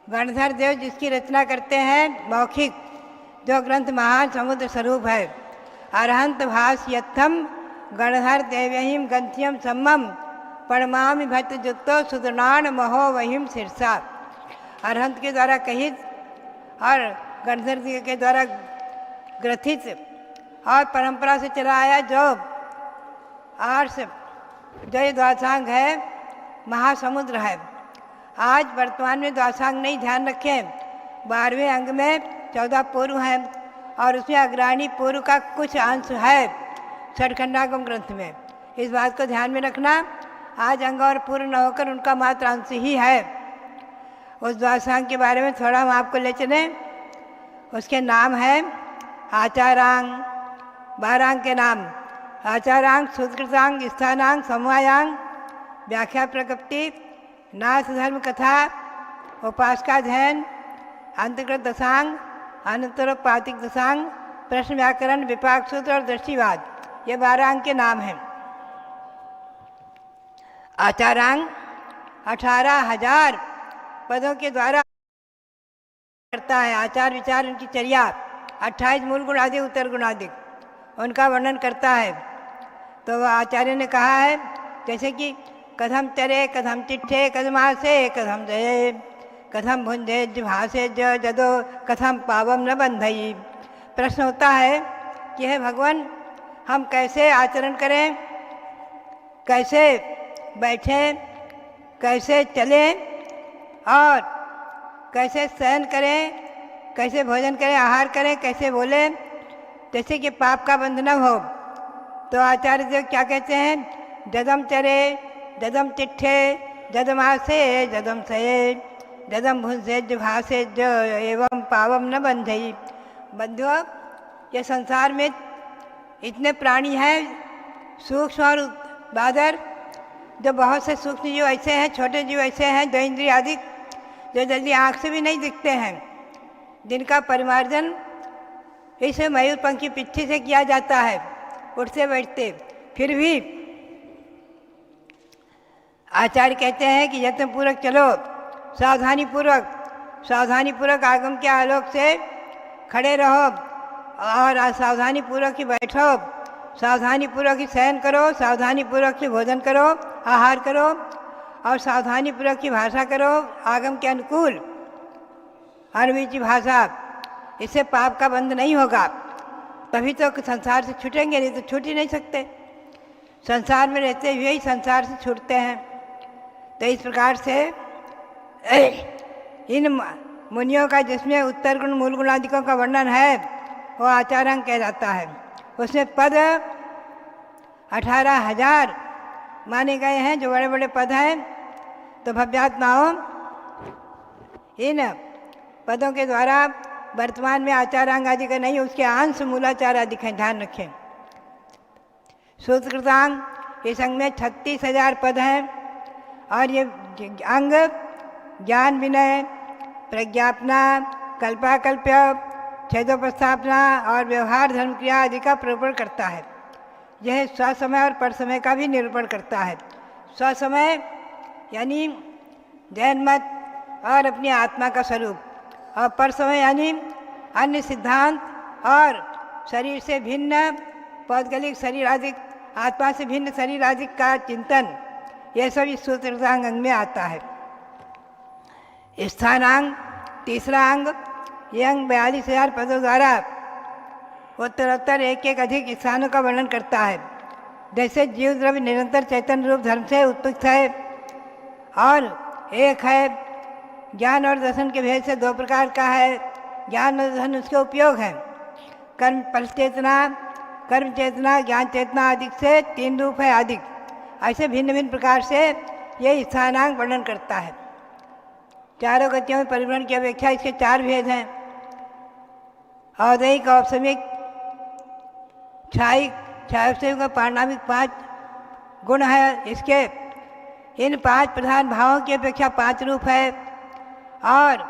गणधर देव जिसकी रचना करते हैं मौखिक, जो ग्रंथ महान समुद्र स्वरूप है। अरहंत भास यत्थम गणधर देवहिम गंथ्यम सम्मम पणमामि भट्ट जुत्तो सुदनान महो वहिम शीर्षा। अरहंत के द्वारा कहित और गणधर देव के द्वारा ग्रथित और परंपरा से चला आया जो आर्ष जो ये द्वादशांग है, महासमुद्र है। आज वर्तमान में द्वादशांग नहीं, ध्यान रखें। 12वें अंग में 14 पूर्व हैं और उसमें अग्राणी पूर्व का कुछ अंश है षटखंडागम ग्रंथ में। इस बात को ध्यान में रखना। आज अंग और पूर्व न होकर उनका मात्र अंश ही है। उस द्वादशांग के बारे में थोड़ा हम आपको ले चलें। उसके नाम है आचारांग। 12 अंग के नाम आचारांग, सुकृतांग, स्थानांग, समवायांग, व्याख्या प्रकृति, नाथ धर्म कथा, उपासकाध्ययन, अंतर्गत दशांग, अनंतरोपातिक दशांग, प्रश्न व्याकरण, विपाक सूत्र और दृष्टिवाद, ये 12 अंग के नाम हैं। आचारांग 18,000 पदों के द्वारा करता है। आचार विचार उनकी चर्या 28 मूल गुणादिक, उत्तर गुणादिक उनका वर्णन करता है। तो आचार्य ने कहा है जैसे कि कथम चरे, कथम चिट्ठे, कथमासे, कथम जये, कथम भुंजे भाषे जदो, कथम पावम न बंधई। प्रश्न होता है कि हे भगवान, हम कैसे आचरण करें, कैसे बैठें, कैसे चलें और कैसे शयन करें, कैसे भोजन करें, आहार करें, कैसे बोलें, जैसे कि पाप का बंध न हो। तो आचार्य देव क्या कहते हैं? जदम चरे, जदम चिट्ठे, जदमासे, जदम सये, जदम भुंसेज भाषेज एवं पावम न बंधई। बंधुओं, ये संसार में इतने प्राणी हैं, सूक्ष्म और बादर, जो बहुत से सूक्ष्म जीव ऐसे हैं, छोटे जीव ऐसे हैं, 2 इंद्रिय आदि, जो जल्दी आँख से भी नहीं दिखते हैं, जिनका परिमार्जन इस मयूर पंखी पिट्ठी से किया जाता है, उठते बैठते। फिर भी आचार्य कहते हैं कि यत्न पूर्वक चलो, सावधानी पूर्वक आगम के आलोक से खड़े रहो और सावधानी पूर्वक ही बैठो, सावधानी पूर्वक ही शयन करो, सावधानी पूर्वक ही भोजन करो, आहार करो और सावधानी पूर्वक ही भाषा करो, आगम के अनुकूल अनविची भाषा। इससे पाप का बंध नहीं होगा, तभी तो संसार से छूटेंगे, नहीं तो छूट ही नहीं सकते। संसार में रहते हुए ही संसार से छूटते हैं। तो इस प्रकार से इन मुनियों का जिसमें उत्तर गुण मूल गुणादिकों का वर्णन है वो आचारांग कहलाता है। उसमें पद 18,000 माने गए हैं, जो बड़े बड़े पद हैं। तो भव्यात्माओं, इन पदों के द्वारा वर्तमान में आचारांग आदि का नहीं, उसके अंश मूलाचार आदि हैं, ध्यान रखें। सूत्रकृतांग इस अंग में 36,000 पद हैं और ये अंग ज्ञान विनय, प्रज्ञापना, कल्पाकल्प्य, छेदोपस्थापना और व्यवहार धर्म क्रिया आदि का निरूपण करता है। यह स्वसमय और परसमय का भी निरूपण करता है। स्वसमय यानी जैन मत और अपनी आत्मा का स्वरूप, और परसमय यानी अन्य सिद्धांत और शरीर से भिन्न पौद्गलिक शरीर आदि, आत्मा से भिन्न शरीर आदि का चिंतन, यह सब इस सूत्रकृतांग अंग में आता है। स्थानांग तीसरा अंग, यह अंग 42,000 पदों द्वारा उत्तरोत्तर एक अधिक स्थानों का वर्णन करता है। जैसे जीव द्रव्य निरंतर चैतन्य रूप धर्म से उत्पन्न है और एक है, ज्ञान और दर्शन के भेद से 2 प्रकार का है। ज्ञान और दर्शन उसके उपयोग हैं। कर्म फल चेतना, कर्म चेतना, ज्ञान चेतना आदि से 3 रूप है आदि। ऐसे भिन्न भिन्न प्रकार से ये स्थानांग वर्णन करता है। चारों गतियों में परिवहन की अपेक्षा इसके 4 भेद हैं। औदैहिक, औपसमिक, छायिक, छायोपसमिक और पारणामिक 5 गुण है इसके। इन 5 प्रधान भावों की अपेक्षा 5 रूप है और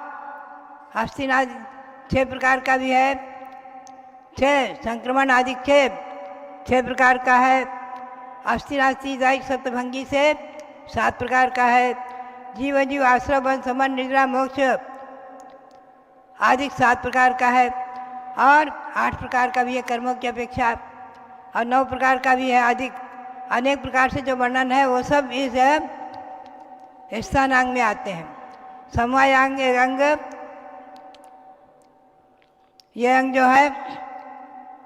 हस्तिनाद 6 प्रकार का भी है। 6 संक्रमण आदि 6 प्रकार का है। अस्थिनास्ति दायिक सप्तभंगी से 7 प्रकार का है। जीव जीव आश्रय बन समन निद्रा मोक्ष आदि 7 प्रकार का है, और 8 प्रकार का भी है कर्मों की अपेक्षा, और 9 प्रकार का भी है आदि। अनेक प्रकार से जो वर्णन है वो सब इस स्थानांग में आते हैं। समवायांग अंग, ये अंग जो है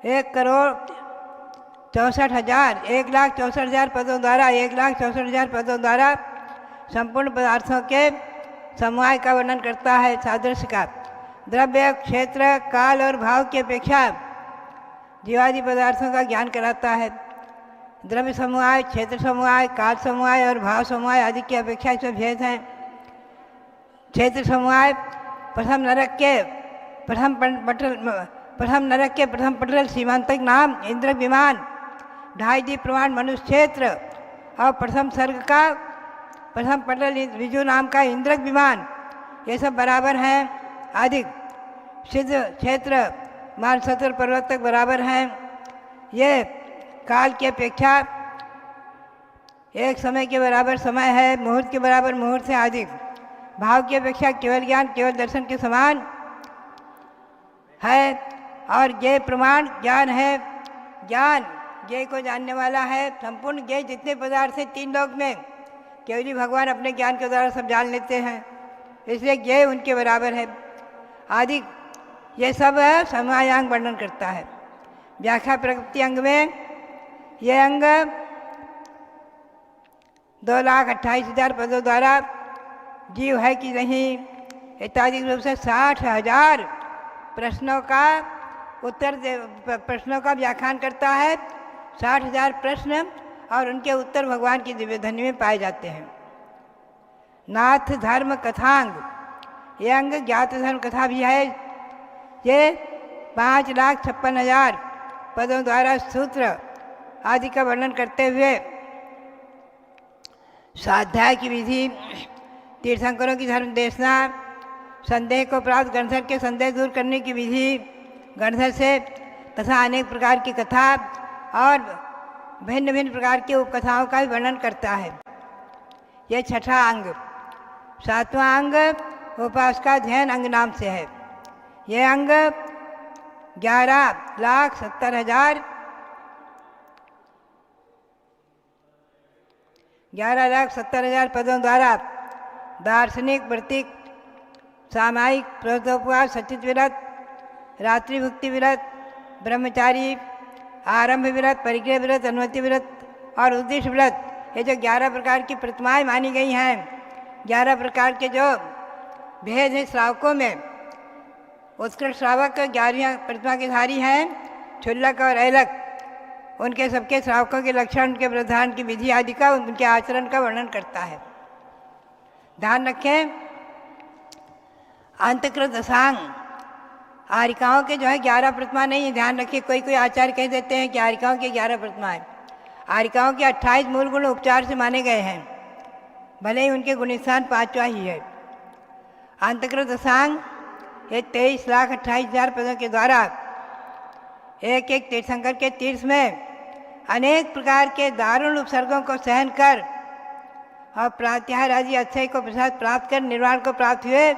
1,64,000 1,64,000 पदों द्वारा 1,64,000 पदों द्वारा संपूर्ण पदार्थों के समवाय का वर्णन करता है। सादृश्य का द्रव्य, क्षेत्र, काल और भाव की अपेक्षा जीवादि पदार्थों का ज्ञान कराता है। द्रव्य समवाय, क्षेत्र समवाय, काल समवाय और भाव समवाय आदि की अपेक्षा इसमें भेद हैं। क्षेत्र समवाय प्रथम नरक के प्रथम पटल सीमांतक नाम इंद्र विमान, 2.5 द्वीप प्रमाण मनुष्य क्षेत्र, और प्रथम सर्ग का प्रथम पटल विजु नाम का इंद्रक विमान, ये सब बराबर हैं। अधिक सिद्ध क्षेत्र मानसत्र पर्वत तक बराबर हैं। ये काल की अपेक्षा एक समय के बराबर समय है, मुहूर्त के बराबर मुहूर्त से अधिक। भाव की अपेक्षा केवल ज्ञान केवल दर्शन के समान है, और ज्ञेय प्रमाण ज्ञान है। ज्ञान ज्ञेय को जानने वाला है। संपूर्ण ज्ञेय जितने पदार्थ हैं 3 लोक में, केवली भगवान अपने ज्ञान के द्वारा सब जान लेते हैं, इसलिए ज्ञेय उनके बराबर है। आदि ये सब समवायांग वर्णन करता है। व्याख्या प्रकृति अंग में यह अंग 2,28,000 पदों द्वारा जीव है कि नहीं इत्यादि रूप से 60,000 प्रश्नों का व्याख्यान करता है। 60,000 प्रश्न और उनके उत्तर भगवान की दिव्य ध्वनि में पाए जाते हैं। नाथ धर्म कथांग, ये अंग ज्ञात धर्म कथा भी है। ये 5,56,000 पदों द्वारा सूत्र आदि का वर्णन करते हुए स्वाध्याय की विधि, तीर्थंकरों की धर्म देशना, संदेह को प्राप्त गणधर के संदेह दूर करने की विधि गणधर से, तथा अनेक प्रकार की कथा और भिन्न भिन्न प्रकार की उपकथाओं का भी वर्णन करता है। यह 6ठा अंग। 7वां अंग उपासका ध्यान अंग नाम से है। यह अंग 11,70,000 पदों द्वारा दार्शनिक, प्रतीक, सामायिक, प्रदोपवास, सचित व्रत, रात्रि भुक्ति व्रत, ब्रह्मचारी, आरंभ व्रत, परिग्रह व्रत, अनुमति व्रत और उद्देश्य व्रत, ये जो 11 प्रकार की प्रतिमाएं मानी गई हैं, 11 प्रकार के जो भेद हैं श्रावकों में, उत्कृष्ट श्रावक 11वीं प्रतिमा के धारी हैं, क्षुल्लक और ऐलक, उनके सबके श्रावकों के लक्षण, उनके प्रधान की विधि आदि का, उनके आचरण का वर्णन करता है। ध्यान रखें, अंतकृत दशांग आरिकाओं के जो है 11 प्रतिमा नहीं, ध्यान रखिए। कोई आचार्य कह देते हैं कि आरिकाओं के 11 प्रतिमाएं। आरिकाओं के 28 मूल गुण उपचार से माने गए हैं, भले ही उनके गुण स्थान 5वां ही है। अंतकृत दशांग ये 23,28,000 पदों के द्वारा एक एक तीर्थंकर के तीर्थ में अनेक प्रकार के दारुण उपसर्गों को सहन कर और प्रात्याहार आदि अक्षय को प्रसाद प्राप्त कर निर्वाण को प्राप्त हुए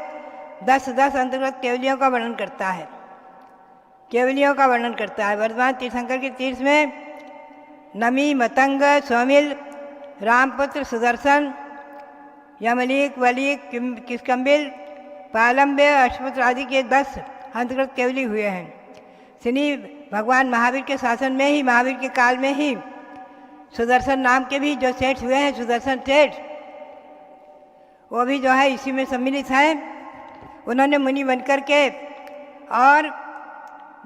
10 अंतर्गत केवलियों का वर्णन करता है। केवलियों का वर्णन करता है। वर्तमान तीर्थंकर के तीर्थ में नमी, मतंग, सौमिल, रामपुत्र, सुदर्शन, यमलीक, वलीक, किष्कम्बिल, पालम्ब्य, अश्वपुत्र आदि के 10 अंतर्गत केवली हुए हैं। शनि भगवान महावीर के शासन में ही, महावीर के काल में ही सुदर्शन नाम के भी जो सेठ हुए हैं, सुदर्शन सेठ, वो भी जो है इसी में सम्मिलित हैं। उन्होंने मुनि बनकर के और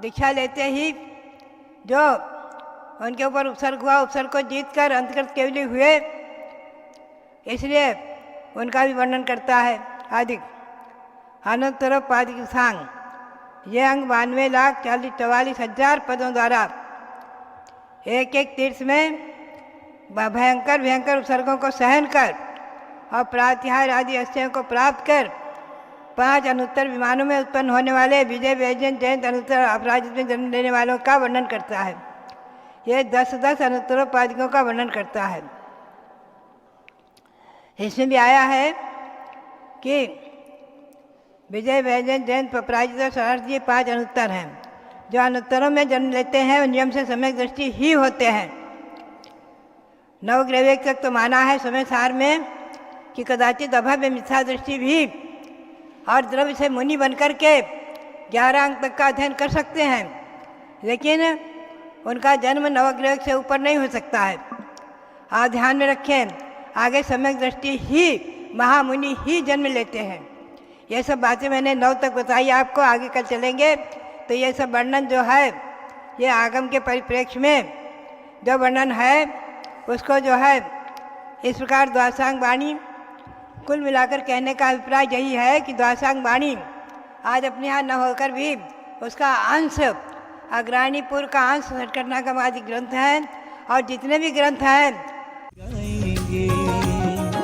दीक्षा लेते ही जो उनके ऊपर उपसर्ग हुआ, उपसर्ग को जीत कर अंतर्गत केवली हुए, इसलिए उनका भी वर्णन करता है। आदि अनंतरोपाधिक सांग, ये अंग 92,44,000 पदों द्वारा एक एक तीर्थ में भयंकर उपसर्गों को सहन कर और प्रातिहार आदि अक्षयों को प्राप्त कर 5 अनुत्तर विमानों में उत्पन्न होने वाले विजय, वैजयंत, जयंत, अनुत्तर अपराजित में जन्म लेने वालों का वर्णन करता है। यह 10 अनुत्तरोपाधिकों का वर्णन करता है। इसमें भी आया है कि विजय, वैजयंत, जयंत, अपराजित और शरार्थ, ये 5 अनुत्तर हैं। जो अनुत्तरों में जन्म लेते हैं वे नियम से सम्यक दृष्टि ही होते हैं। नवग्रह तक तो माना है समय सार में कि कदाचित अभव्य मिथ्या दृष्टि भी और द्रव्य से मुनि बनकर के 11 अंक तक का अध्ययन कर सकते हैं, लेकिन उनका जन्म नवग्रह से ऊपर नहीं हो सकता है। आप ध्यान में रखें, आगे सम्यक दृष्टि ही महामुनि ही जन्म लेते हैं। ये सब बातें मैंने 9 तक बताई आपको, आगे कल चलेंगे तो ये सब वर्णन जो है ये आगम के परिप्रेक्ष्य में जो वर्णन है उसको जो है इस प्रकार द्वादशांग वाणी, कुल मिलाकर कहने का अभिप्राय यही है कि द्वादशांग वाणी आज अपने यहाँ न होकर भी उसका अंश अग्राणी पूर्व का अंश सटकटना का आदि ग्रंथ है, और जितने भी ग्रंथ हैं